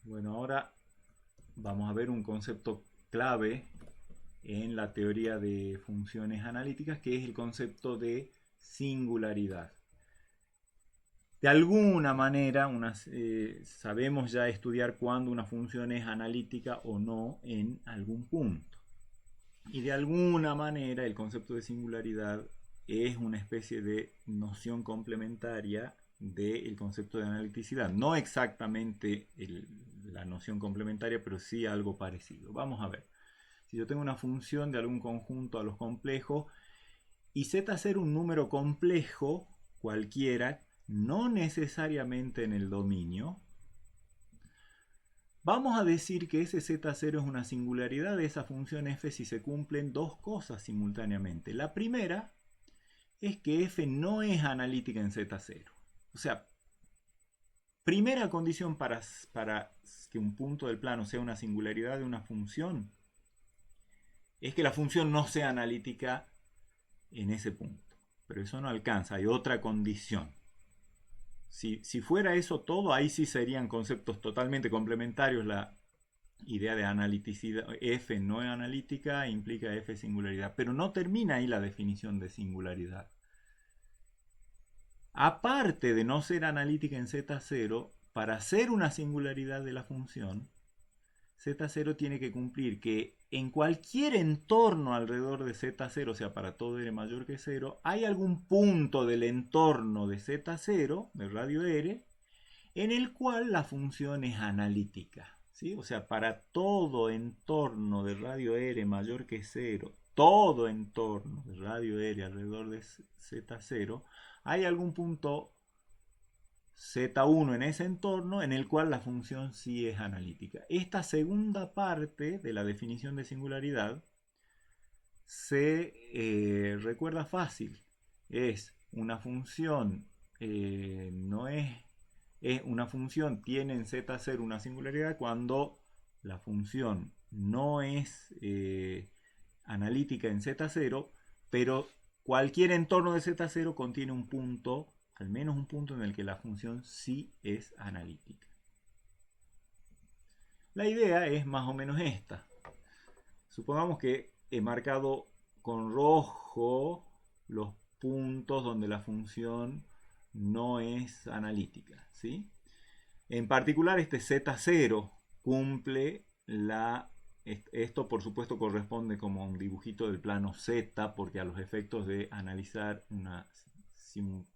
Bueno, ahora vamos a ver un concepto clave en la teoría de funciones analíticas, que es el concepto de singularidad. De alguna manera, sabemos ya estudiar cuándo una función es analítica o no en algún punto. Y de alguna manera el concepto de singularidad es una especie de noción complementaria del concepto de analiticidad. No exactamente la noción complementaria, pero sí algo parecido. Vamos a ver. Si yo tengo una función de algún conjunto a los complejos y z ser un número complejo cualquiera, no necesariamente en el dominio, vamos a decir que ese z0 es una singularidad de esa función f si se cumplen dos cosas simultáneamente. La primera es que f no es analítica en z0. O sea, primera condición para que un punto del plano sea una singularidad de una función es que la función no sea analítica en ese punto. Pero eso no alcanza, hay otra condición. Si fuera eso todo, ahí sí serían conceptos totalmente complementarios. La idea de analiticidad, F no es analítica, implica F singularidad. Pero no termina ahí la definición de singularidad. Aparte de no ser analítica en Z0, para ser una singularidad de la función, Z0 tiene que cumplir que en cualquier entorno alrededor de Z0, o sea, para todo R mayor que 0, hay algún punto del entorno de Z0, del radio R, en el cual la función es analítica. ¿Sí? O sea, para todo entorno de radio R mayor que 0, todo entorno de radio R alrededor de Z0, hay algún punto Z1 en ese entorno en el cual la función sí es analítica. Esta segunda parte de la definición de singularidad se recuerda fácil. Es una función, no es una función tiene en Z0 una singularidad cuando la función no es analítica en Z0, pero cualquier entorno de Z0 contiene un punto, al menos un punto en el que la función sí es analítica. La idea es más o menos esta. Supongamos que he marcado con rojo los puntos donde la función no es analítica, ¿sí? En particular, este Z0 cumple esto por supuesto corresponde como un dibujito del plano Z, porque a los efectos de analizar si un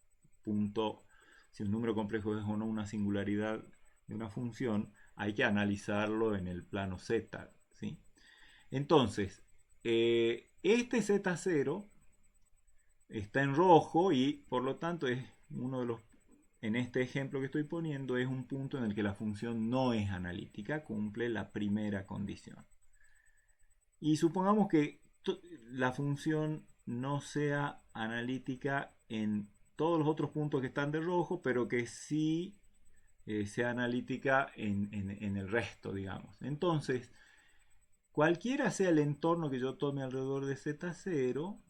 punto, si un número complejo es o no una singularidad de una función, hay que analizarlo en el plano Z, ¿sí? Entonces, este Z0 está en rojo y por lo tanto es uno de los, en este ejemplo que estoy poniendo, es un punto en el que la función no es analítica, cumple la primera condición. Y supongamos que la función no sea analítica en todos los otros puntos que están de rojo, pero que sí sea analítica en el resto, digamos. Entonces, cualquiera sea el entorno que yo tome alrededor de Z0,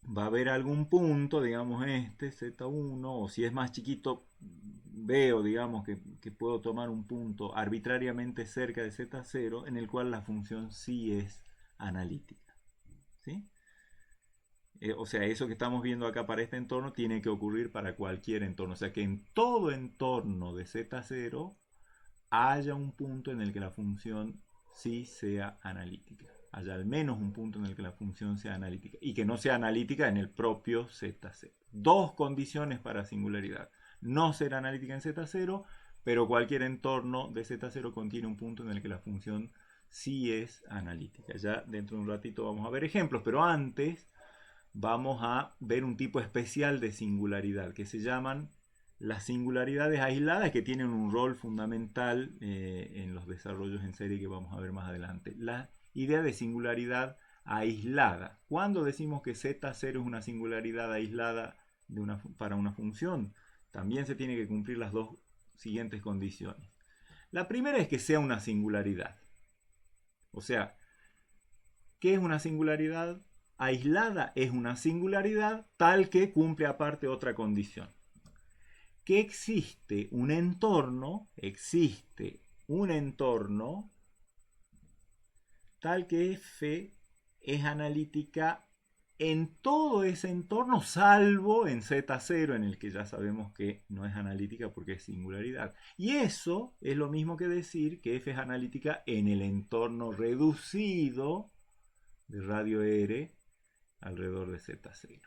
va a haber algún punto, digamos este, Z1, o si es más chiquito, veo, digamos, que puedo tomar un punto arbitrariamente cerca de Z0 en el cual la función sí es analítica. ¿Sí? O sea, eso que estamos viendo acá para este entorno tiene que ocurrir para cualquier entorno. O sea, que en todo entorno de Z0 haya un punto en el que la función sí sea analítica. Haya al menos un punto en el que la función sea analítica y que no sea analítica en el propio Z0. Dos condiciones para singularidad. No ser analítica en Z0, pero cualquier entorno de Z0 contiene un punto en el que la función sí es analítica. Ya dentro de un ratito vamos a ver ejemplos, pero antes vamos a ver un tipo especial de singularidad que se llaman las singularidades aisladas, que tienen un rol fundamental en los desarrollos en serie que vamos a ver más adelante. La idea de singularidad aislada. ¿Cuándo decimos que Z0 es una singularidad aislada para una función? También se tiene que cumplir las dos siguientes condiciones. La primera es que sea una singularidad. O sea, ¿qué es una singularidad aislada? Es una singularidad tal que cumple aparte otra condición. Que existe un entorno, existe un entorno tal que f es analítica en todo ese entorno, salvo en Z0, en el que ya sabemos que no es analítica porque es singularidad. Y eso es lo mismo que decir que f es analítica en el entorno reducido de radio R alrededor de Z0.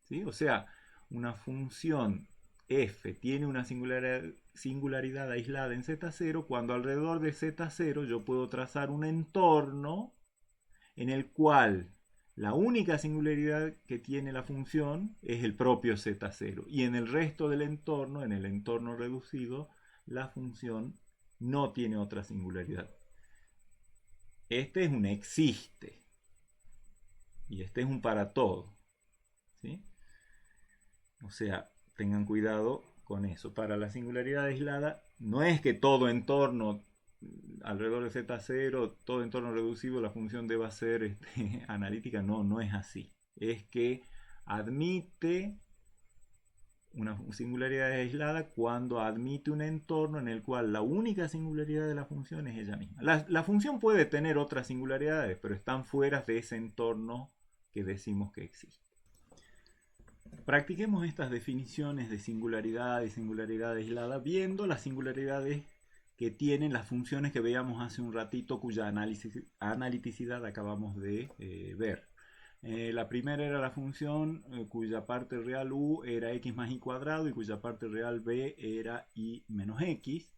¿Sí? O sea, una función f tiene una singularidad aislada en Z0 cuando alrededor de Z0 yo puedo trazar un entorno en el cual la única singularidad que tiene la función es el propio Z0 y en el resto del entorno, en el entorno reducido, la función no tiene otra singularidad. Este es un existe y este es un para todo. ¿Sí? O sea, tengan cuidado con eso. Para la singularidad aislada, no es que todo entorno alrededor de Z0, todo entorno reducido, la función deba ser analítica. No, no es así. Es que admite una singularidad aislada cuando admite un entorno en el cual la única singularidad de la función es ella misma. La función puede tener otras singularidades, pero están fuera de ese entorno que decimos que existe. Practiquemos estas definiciones de singularidad y singularidad aislada viendo las singularidades que tienen las funciones que veíamos hace un ratito cuya analiticidad acabamos de ver. La primera era la función cuya parte real u era x más y cuadrado y cuya parte real b era y menos x.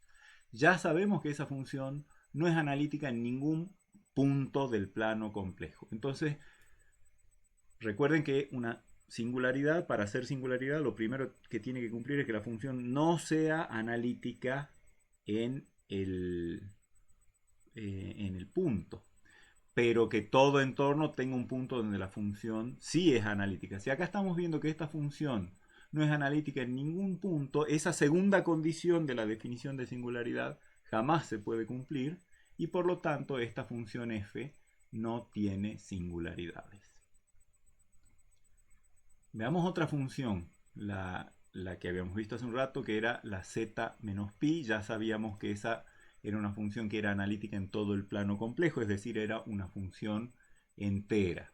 Ya sabemos que esa función no es analítica en ningún punto del plano complejo. Entonces, recuerden que una singularidad, para ser singularidad, lo primero que tiene que cumplir es que la función no sea analítica en el punto, pero que todo entorno tenga un punto donde la función sí es analítica. Si acá estamos viendo que esta función no es analítica en ningún punto, esa segunda condición de la definición de singularidad jamás se puede cumplir y por lo tanto esta función f no tiene singularidades. Veamos otra función, la que habíamos visto hace un rato, que era la z menos pi. Ya sabíamos que esa era una función que era analítica en todo el plano complejo, es decir, era una función entera.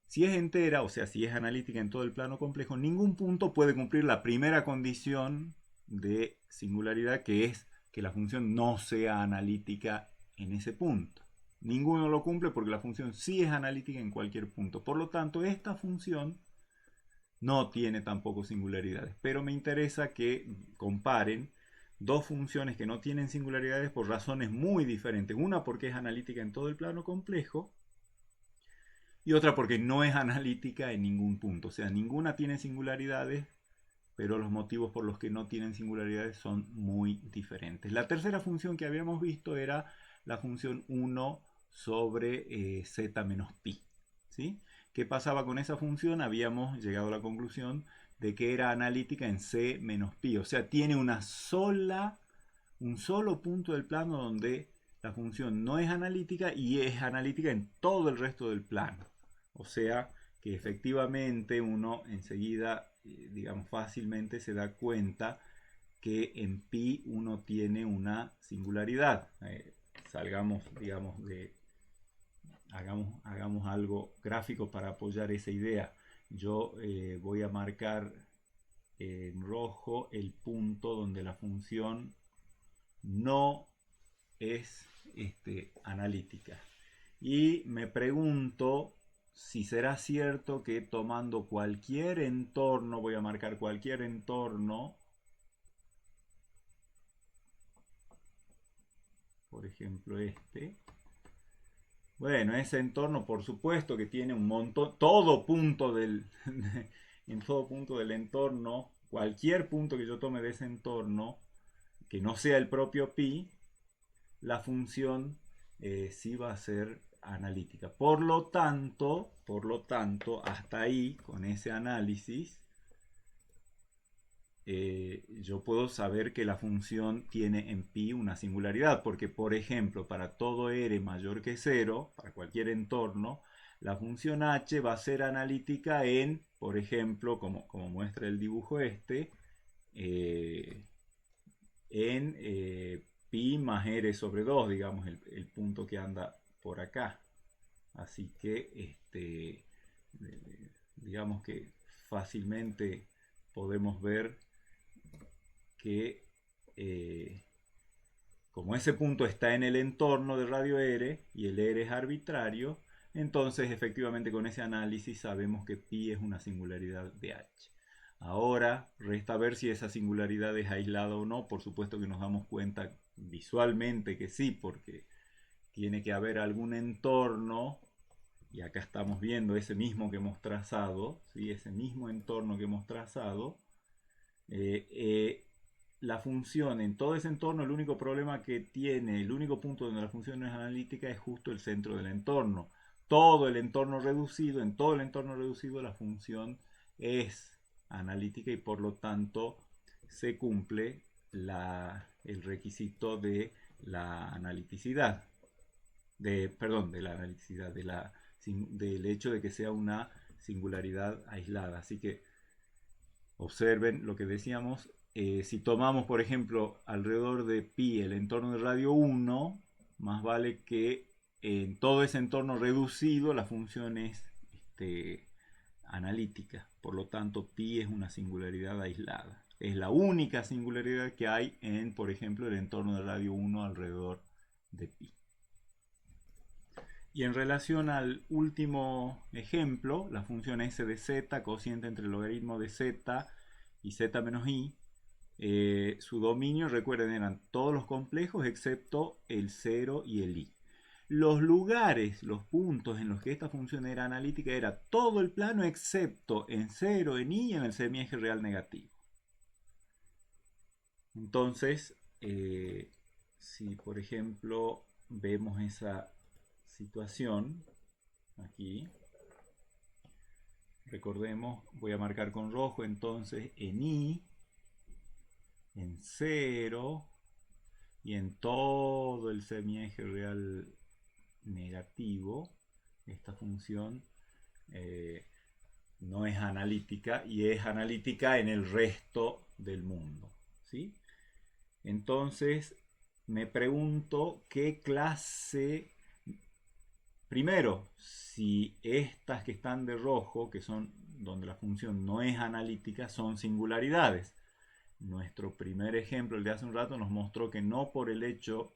Si es entera, o sea, si es analítica en todo el plano complejo, ningún punto puede cumplir la primera condición de singularidad, que es que la función no sea analítica en ese punto. Ninguno lo cumple porque la función sí es analítica en cualquier punto. Por lo tanto, esta función no tiene tampoco singularidades, pero me interesa que comparen dos funciones que no tienen singularidades por razones muy diferentes. Una porque es analítica en todo el plano complejo y otra porque no es analítica en ningún punto. O sea, ninguna tiene singularidades, pero los motivos por los que no tienen singularidades son muy diferentes. La tercera función que habíamos visto era la función 1 sobre z menos pi. ¿Sí? ¿Qué pasaba con esa función? Habíamos llegado a la conclusión de que era analítica en c menos pi. O sea, tiene un solo punto del plano donde la función no es analítica y es analítica en todo el resto del plano. O sea, que efectivamente uno enseguida, digamos, fácilmente se da cuenta que en pi uno tiene una singularidad. Salgamos, digamos, hagamos algo gráfico para apoyar esa idea. Yo voy a marcar en rojo el punto donde la función no es analítica. Y me pregunto si será cierto que tomando cualquier entorno, voy a marcar cualquier entorno, por ejemplo bueno, ese entorno por supuesto que tiene un montón, en todo punto del entorno, cualquier punto que yo tome de ese entorno, que no sea el propio pi, la función sí va a ser analítica. Por lo tanto, hasta ahí, con ese análisis, yo puedo saber que la función tiene en pi una singularidad, porque por ejemplo, para todo r mayor que 0, para cualquier entorno, la función h va a ser analítica en, por ejemplo, como muestra el dibujo en pi más R sobre 2, digamos, el punto que anda por acá. Así que, digamos que fácilmente podemos ver que como ese punto está en el entorno de radio R y el R es arbitrario, entonces efectivamente con ese análisis sabemos que pi es una singularidad de H. Ahora resta ver si esa singularidad es aislada o no. Por supuesto que nos damos cuenta visualmente que sí, porque tiene que haber algún entorno, y acá estamos viendo ese mismo que hemos trazado, ¿sí? Ese mismo entorno que hemos trazado. La función en todo ese entorno, el único problema que tiene, el único punto donde la función no es analítica es justo el centro del entorno. Todo el entorno reducido, en todo el entorno reducido la función es analítica y por lo tanto se cumple el requisito de la analiticidad, del hecho de que sea una singularidad aislada. Así que observen lo que decíamos. Si tomamos, por ejemplo, alrededor de pi el entorno de radio 1, más vale que en todo ese entorno reducido la función es analítica. Por lo tanto, pi es una singularidad aislada. Es la única singularidad que hay en, por ejemplo, el entorno de radio 1 alrededor de pi. Y en relación al último ejemplo, la función s de z, cociente entre el logaritmo de z y z menos i, su dominio, recuerden, eran todos los complejos excepto el 0 y el i. Los lugares, los puntos en los que esta función era analítica era todo el plano excepto en 0, en i y en el semieje real negativo. Entonces, si por ejemplo vemos esa situación aquí, recordemos, voy a marcar con rojo entonces en i, en 0 y en todo el semieje real negativo, esta función no es analítica y es analítica en el resto del mundo, ¿sí? Entonces me pregunto qué clase, primero, si estas que están de rojo, que son donde la función no es analítica, son singularidades. Nuestro primer ejemplo, el de hace un rato, nos mostró que no por el hecho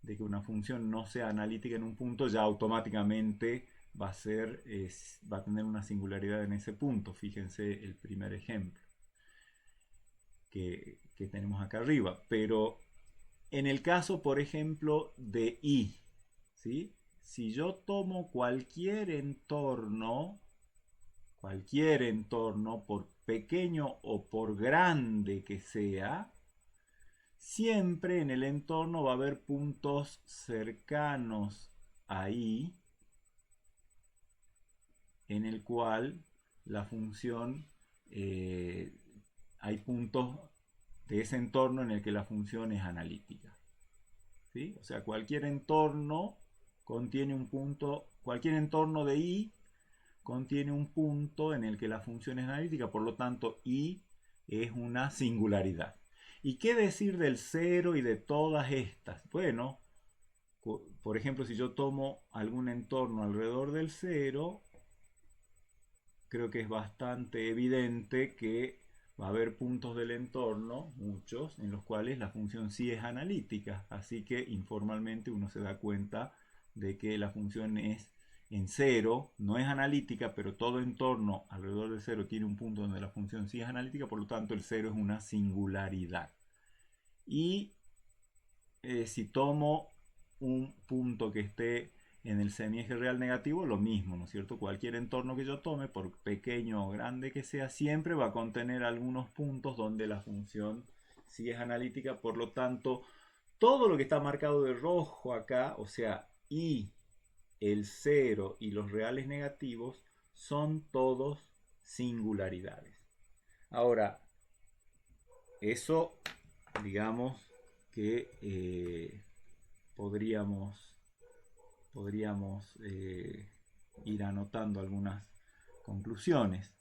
de que una función no sea analítica en un punto, ya automáticamente va a tener una singularidad en ese punto. Fíjense el primer ejemplo que tenemos acá arriba. Pero en el caso, por ejemplo, de i, ¿sí? Si yo tomo cualquier entorno, por pequeño o por grande que sea, siempre en el entorno va a haber puntos cercanos a i en el cual la función, hay puntos de ese entorno en el que la función es analítica, ¿sí? O sea, cualquier entorno contiene un punto, cualquier entorno de i contiene un punto en el que la función es analítica, por lo tanto i es una singularidad. ¿Y qué decir del 0 y de todas estas? Bueno, por ejemplo, si yo tomo algún entorno alrededor del 0, creo que es bastante evidente que va a haber puntos del entorno, muchos, en los cuales la función sí es analítica. Así que informalmente uno se da cuenta de que la función es en 0, no es analítica, pero todo entorno alrededor del 0 tiene un punto donde la función sí es analítica, por lo tanto el 0 es una singularidad. Y si tomo un punto que esté en el semieje real negativo, lo mismo, ¿no es cierto? Cualquier entorno que yo tome, por pequeño o grande que sea, siempre va a contener algunos puntos donde la función sí es analítica. Por lo tanto, todo lo que está marcado de rojo acá, o sea, i, el 0 y los reales negativos, son todos singularidades. Ahora, eso, digamos que podríamos ir anotando algunas conclusiones.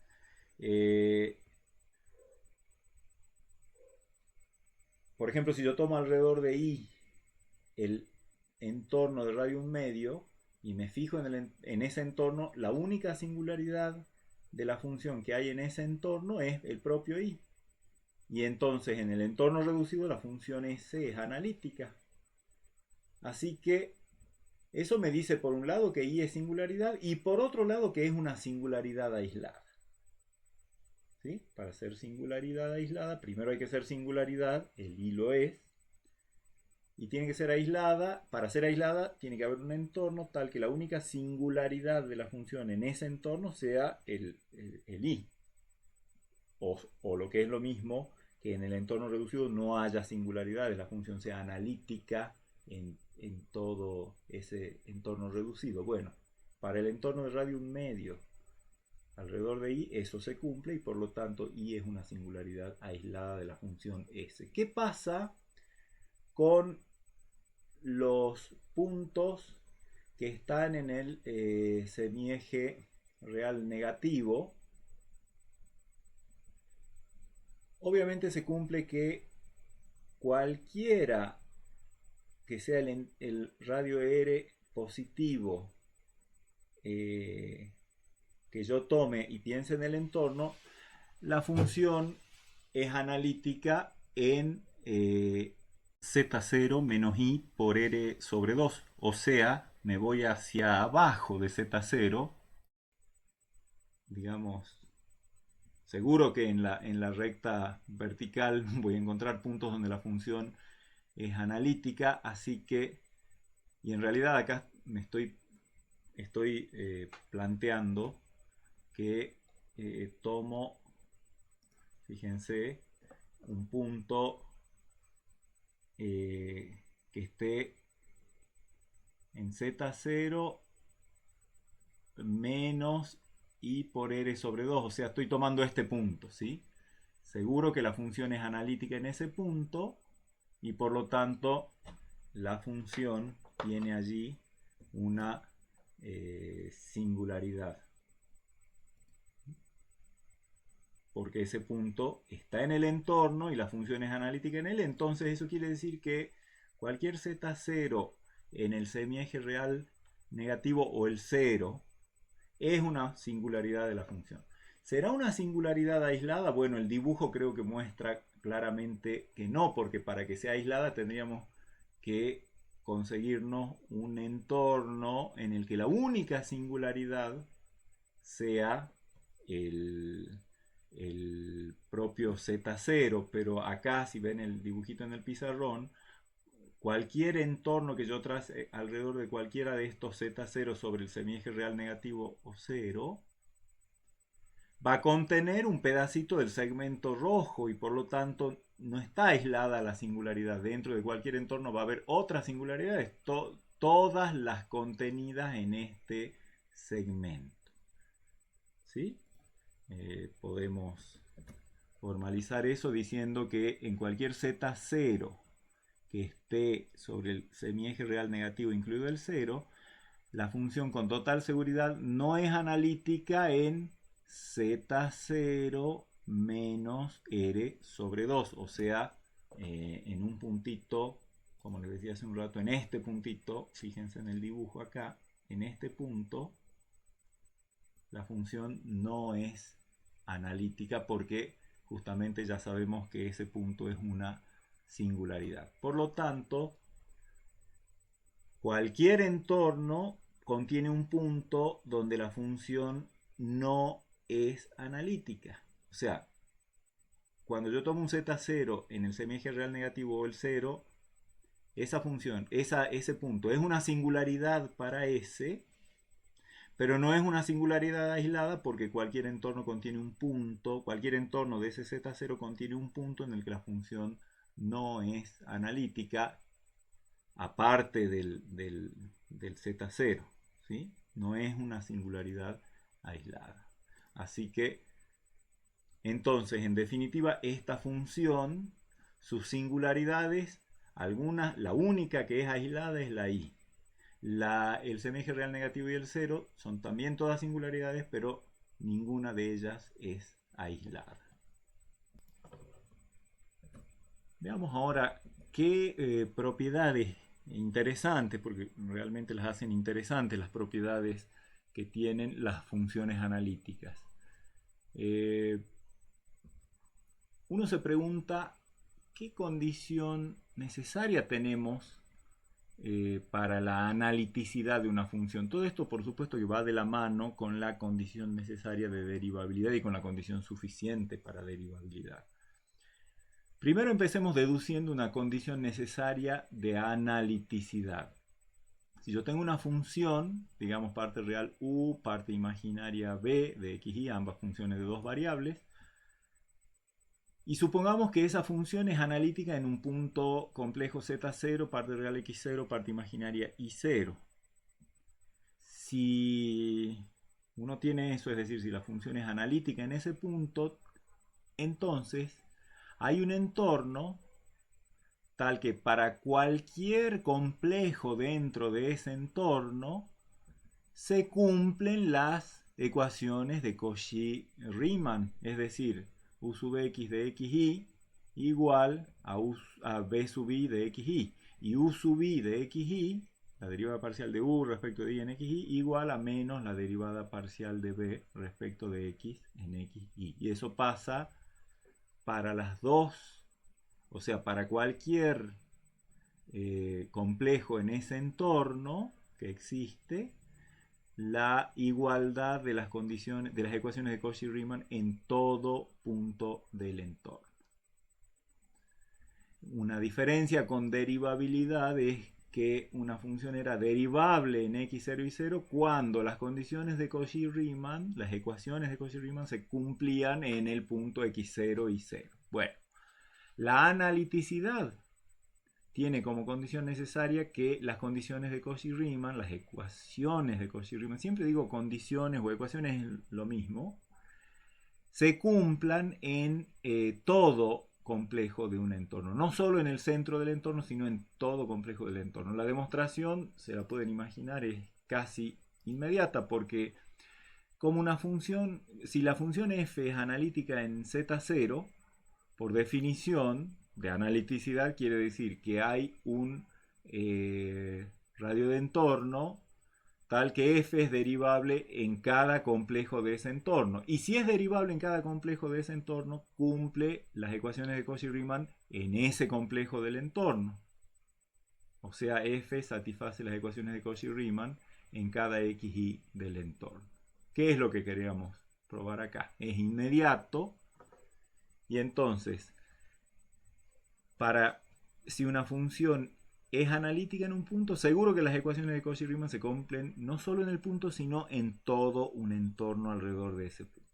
Por ejemplo, si yo tomo alrededor de i el entorno de radio 1/2 y me fijo en ese entorno, la única singularidad de la función que hay en ese entorno es el propio i. Y entonces en el entorno reducido la función s es analítica. Así que eso me dice por un lado que i es singularidad y por otro lado que es una singularidad aislada. ¿Sí? Para ser singularidad aislada, primero hay que ser singularidad, el i lo es, y tiene que ser aislada. Para ser aislada tiene que haber un entorno tal que la única singularidad de la función en ese entorno sea el i. O lo que es lo mismo, que en el entorno reducido no haya singularidades, la función sea analítica en todo ese entorno reducido. Bueno, para el entorno de radio 1/2 alrededor de i, eso se cumple y por lo tanto i es una singularidad aislada de la función s. ¿Qué pasa con los puntos que están en el semieje real negativo? Obviamente se cumple que cualquiera que sea el radio R positivo que yo tome y piense en el entorno, la función es analítica en z0 menos i por r sobre 2. O sea, me voy hacia abajo de z0, digamos, seguro que en la recta vertical voy a encontrar puntos donde la función es analítica, así que, y en realidad acá me estoy planteando que tomo, fíjense, un punto que esté en z0 menos i por r sobre 2, o sea, estoy tomando este punto, ¿sí? Seguro que la función es analítica en ese punto y por lo tanto la función tiene allí una singularidad, porque ese punto está en el entorno y la función es analítica en él. Entonces eso quiere decir que cualquier z0 en el semieje real negativo o el 0 es una singularidad de la función. ¿Será una singularidad aislada? Bueno, el dibujo creo que muestra claramente que no, porque para que sea aislada tendríamos que conseguirnos un entorno en el que la única singularidad sea el propio z0, pero acá si ven el dibujito en el pizarrón, cualquier entorno que yo trace alrededor de cualquiera de estos z0 sobre el semieje real negativo o 0 va a contener un pedacito del segmento rojo y por lo tanto no está aislada la singularidad. Dentro de cualquier entorno va a haber otras singularidades, todas las contenidas en este segmento. ¿Sí? Podemos formalizar eso diciendo que en cualquier z0 que esté sobre el semieje real negativo incluido el 0, la función con total seguridad no es analítica en z0 menos r sobre 2, o sea, en un puntito, como les decía hace un rato, en este puntito, fíjense en el dibujo acá, en este punto, la función no es analítica porque justamente ya sabemos que ese punto es una singularidad. Por lo tanto, cualquier entorno contiene un punto donde la función no es analítica. O sea, cuando yo tomo un z0 en el semieje real negativo o el 0, esa función, ese punto es una singularidad para S, pero no es una singularidad aislada porque cualquier entorno contiene un punto, cualquier entorno de ese z0 contiene un punto en el que la función no es analítica, aparte del z0, ¿sí? No es una singularidad aislada. Así que, entonces, en definitiva, esta función, sus singularidades, algunas, la única que es aislada es la i. El semieje real negativo y el 0 son también todas singularidades, pero ninguna de ellas es aislada. Veamos ahora qué propiedades interesantes, porque realmente las hacen interesantes las propiedades que tienen las funciones analíticas. Uno se pregunta qué condición necesaria tenemos para la analiticidad de una función. Todo esto, por supuesto, que va de la mano con la condición necesaria de derivabilidad y con la condición suficiente para derivabilidad. Primero empecemos deduciendo una condición necesaria de analiticidad. Si yo tengo una función, digamos parte real u, parte imaginaria b de x y, ambas funciones de dos variables, y supongamos que esa función es analítica en un punto complejo z0, parte real x0, parte imaginaria y0. Si uno tiene eso, es decir, si la función es analítica en ese punto, entonces hay un entorno tal que para cualquier complejo dentro de ese entorno se cumplen las ecuaciones de Cauchy-Riemann, es decir, u sub x de xy igual a b sub i de xy, y u sub i de xy, la derivada parcial de u respecto de y en xy, igual a menos la derivada parcial de b respecto de x en xy. Y eso pasa para las dos, o sea, para cualquier complejo en ese entorno que existe, la igualdad de las condiciones de las ecuaciones de Cauchy-Riemann en todo punto del entorno. Una diferencia con derivabilidad es que una función era derivable en x0 y 0 cuando las condiciones de Cauchy-Riemann, las ecuaciones de Cauchy-Riemann se cumplían en el punto x0 y 0. Bueno, la analiticidad tiene como condición necesaria que las condiciones de Cauchy-Riemann, las ecuaciones de Cauchy-Riemann, siempre digo condiciones o ecuaciones, es lo mismo, se cumplan en todo complejo de un entorno. No solo en el centro del entorno, sino en todo complejo del entorno. La demostración, se la pueden imaginar, es casi inmediata porque como una función, si la función f es analítica en z0, por definición de analiticidad quiere decir que hay un radio de entorno tal que f es derivable en cada complejo de ese entorno. Y si es derivable en cada complejo de ese entorno, cumple las ecuaciones de Cauchy-Riemann en ese complejo del entorno. O sea, f satisface las ecuaciones de Cauchy-Riemann en cada xy del entorno. ¿Qué es lo que queríamos probar acá? Es inmediato. Y entonces, si una función es analítica en un punto, seguro que las ecuaciones de Cauchy-Riemann se cumplen no solo en el punto, sino en todo un entorno alrededor de ese punto.